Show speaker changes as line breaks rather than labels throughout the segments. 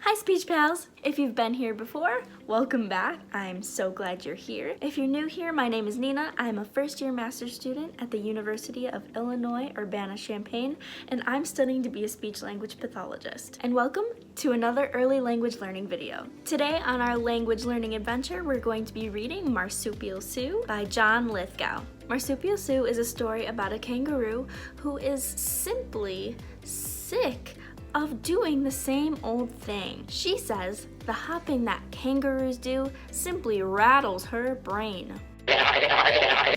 Hi Speech Pals! If you've been here before, welcome back. I'm so glad you're here. If you're new here, my name is Nina. I'm a first-year master's student at the University of Illinois, Urbana-Champaign, and I'm studying to be a speech-language pathologist. And welcome to another early language learning video. Today on our language learning adventure, we're going to be reading Marsupial Sue by John Lithgow. Marsupial Sue is a story about a kangaroo who is simply sick of doing the same old thing. She says the hopping that kangaroos do simply rattles her brain.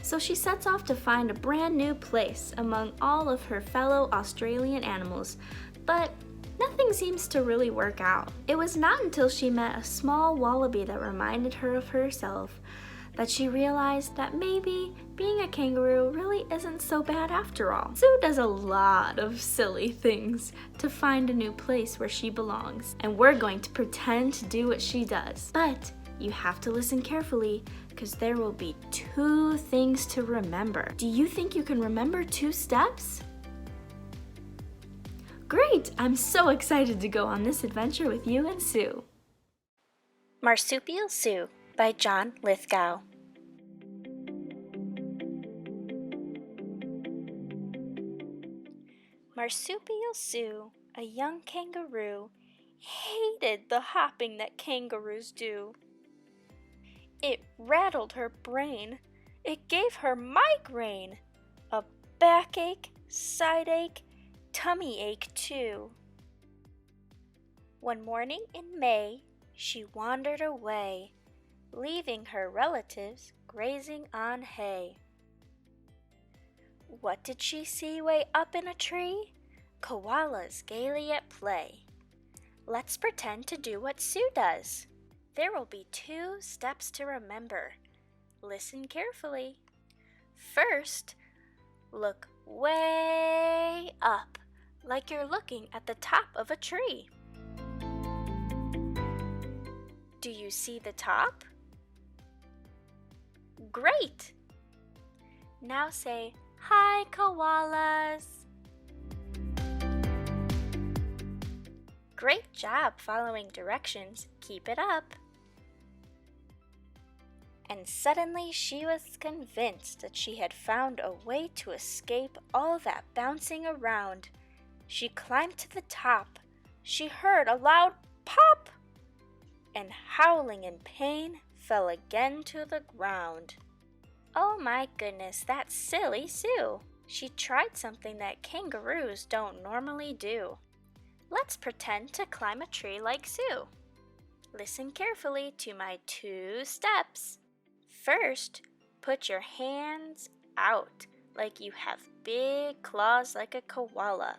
So she sets off to find a brand new place among all of her fellow Australian animals, but nothing seems to really work out. It was not until she met a small wallaby that reminded her of herself that she realized that maybe being a kangaroo really isn't so bad after all. Sue does a lot of silly things to find a new place where she belongs, and we're going to pretend to do what she does. But you have to listen carefully, because there will be 2 things to remember. Do you think you can remember 2 steps? Great! I'm so excited to go on this adventure with you and Sue. Marsupial Sue by John Lithgow. Marsupial Sue, a young kangaroo, hated the hopping that kangaroos do. It rattled her brain. It gave her migraine, a backache, side ache, tummy ache too. One morning in May, she wandered away, leaving her relatives grazing on hay. What did she see way up in a tree? Koalas gaily at play. Let's pretend to do what Sue does. There will be 2 steps to remember. Listen carefully. First, look way up, like you're looking at the top of a tree. Do you see the top? Great! Now say, "Hi, koalas!" Great job following directions. Keep it up. And suddenly she was convinced that she had found a way to escape all that bouncing around. She climbed to the top. She heard a loud pop, and howling in pain, fell again to the ground. Oh my goodness, that's silly Sue. She tried something that kangaroos don't normally do. Let's pretend to climb a tree like Sue. Listen carefully to my 2 steps. First, put your hands out like you have big claws like a koala.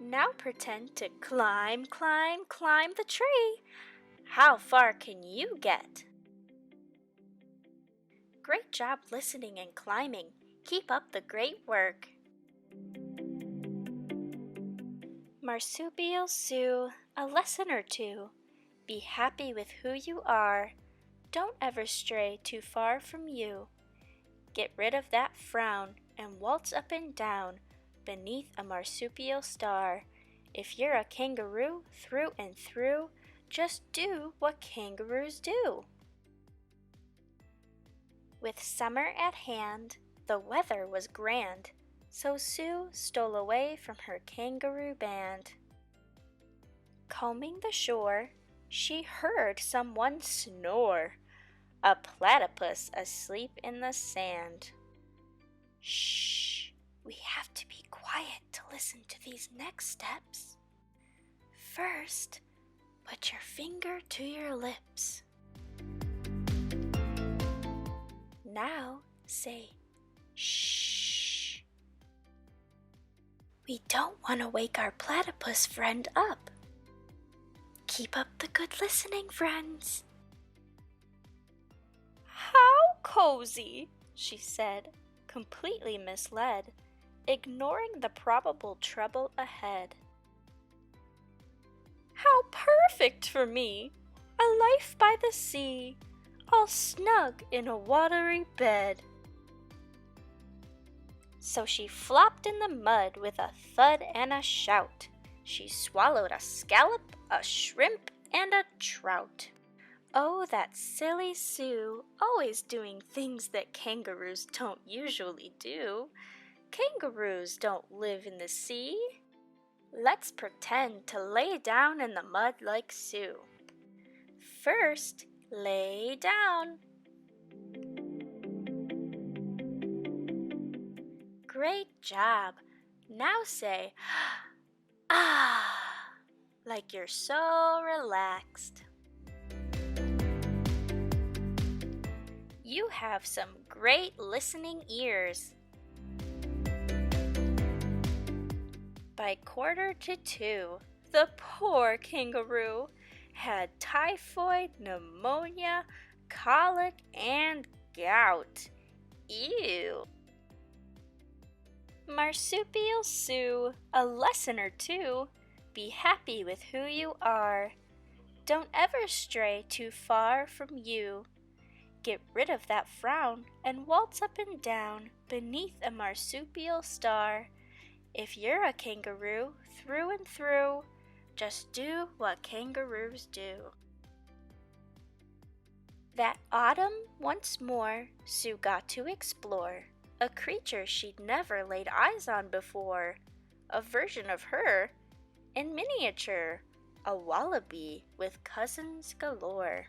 Now pretend to climb the tree. How far can you get? Great job listening and climbing. Keep up the great work. Marsupial Sue, a lesson or 2. Be happy with who you are. Don't ever stray too far from you. Get rid of that frown and waltz up and down beneath a marsupial star. If you're a kangaroo through and through, just do what kangaroos do. With summer at hand, the weather was grand, so Sue stole away from her kangaroo band. Combing the shore, she heard someone snore, a platypus asleep in the sand. Shh, we have to be quiet to listen to these next steps. First, put your finger to your lips. Now say, shh. We don't want to wake our platypus friend up. Keep up the good listening, friends. How cozy, she said, completely misled, ignoring the probable trouble ahead. How perfect for me, a life by the sea, all snug in a watery bed. So she flopped in the mud with a thud and a shout, She swallowed a scallop, a shrimp, and a trout. Oh, that silly Sue, always doing things that kangaroos don't usually do. Kangaroos don't live in the sea. Let's pretend to lay down in the mud like Sue. First, lay down. Great job. Now say, ah, like you're so relaxed. You have some great listening ears. By 1:45, the poor kangaroo had typhoid, pneumonia, colic, and gout. Ew! Marsupial Sue, a lesson or two. Be happy with who you are. Don't ever stray too far from you. Get rid of that frown and waltz up and down beneath a marsupial star. If you're a kangaroo through and through, just do what kangaroos do. That autumn, once more, Sue got to explore a creature she'd never laid eyes on before, a version of her in miniature, a wallaby with cousins galore.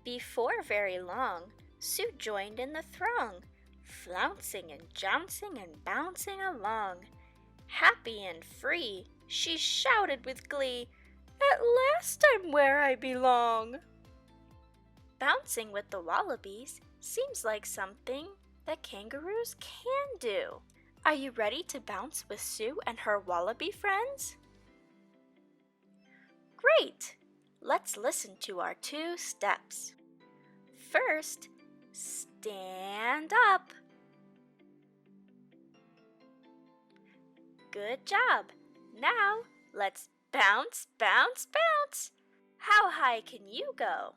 Before very long, Sue joined in the throng, flouncing and jouncing and bouncing along. Happy and free, she shouted with glee, "At last I'm where I belong!" Bouncing with the wallabies seems like something that kangaroos can do. Are you ready to bounce with Sue and her wallaby friends? Great! Let's listen to our 2 steps. First, stand up. Good job. Now, let's bounce, bounce, bounce. How high can you go?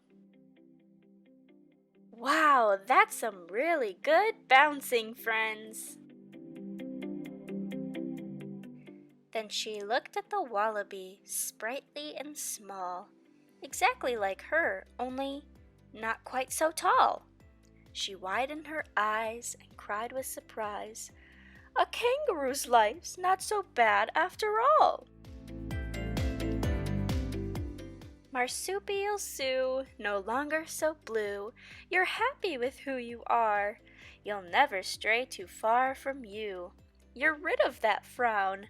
Wow, that's some really good bouncing, friends. Then she looked at the wallaby, sprightly and small, exactly like her, only not quite so tall. She widened her eyes and cried with surprise, "A kangaroo's life's not so bad after all." Marsupial Sue, no longer so blue, you're happy with who you are. You'll never stray too far from you. You're rid of that frown.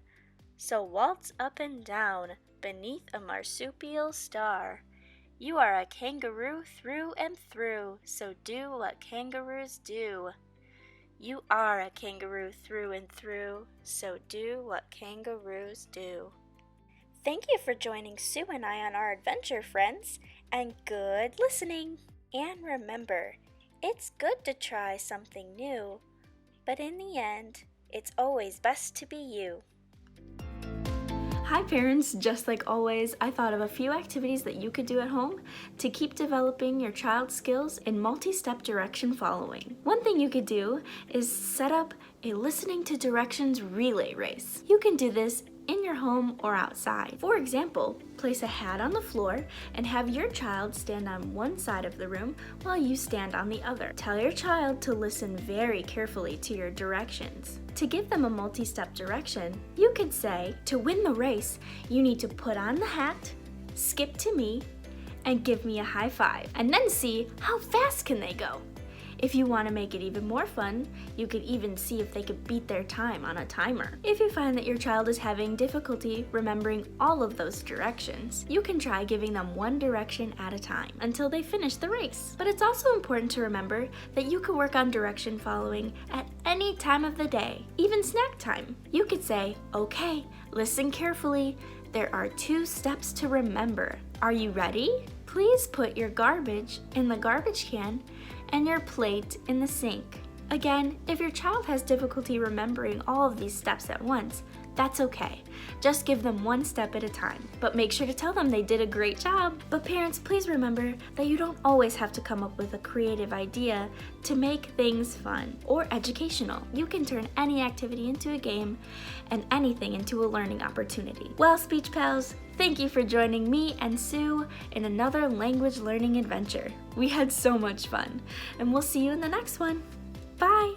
So waltz up and down beneath a marsupial star. You are a kangaroo through and through, so do what kangaroos do. You are a kangaroo through and through, so do what kangaroos do. Thank you for joining Sue and I on our adventure, friends, and good listening. And remember, it's good to try something new, but in the end, it's always best to be you. Hi parents, just like always, I thought of a few activities that you could do at home to keep developing your child's skills in multi-step direction following. One thing you could do is set up a listening to directions relay race. You can do this in your home or outside. For example, place a hat on the floor and have your child stand on one side of the room while you stand on the other. Tell your child to listen very carefully to your directions. To give them a multi-step direction, you could say, to win the race, you need to put on the hat, skip to me, and give me a high five, and then see how fast can they go. If you want to make it even more fun, you could even see if they could beat their time on a timer. If you find that your child is having difficulty remembering all of those directions, you can try giving them one direction at a time until they finish the race. But it's also important to remember that you can work on direction following at any time of the day, even snack time. You could say, okay, listen carefully. There are 2 steps to remember. Are you ready? Please put your garbage in the garbage can and your plate in the sink. Again, if your child has difficulty remembering all of these steps at once, that's okay. Just give them one step at a time, but make sure to tell them they did a great job. But parents, please remember that you don't always have to come up with a creative idea to make things fun or educational. You can turn any activity into a game and anything into a learning opportunity. Well, Speech Pals, thank you for joining me and Sue in another language learning adventure. We had so much fun, and we'll see you in the next one. Bye!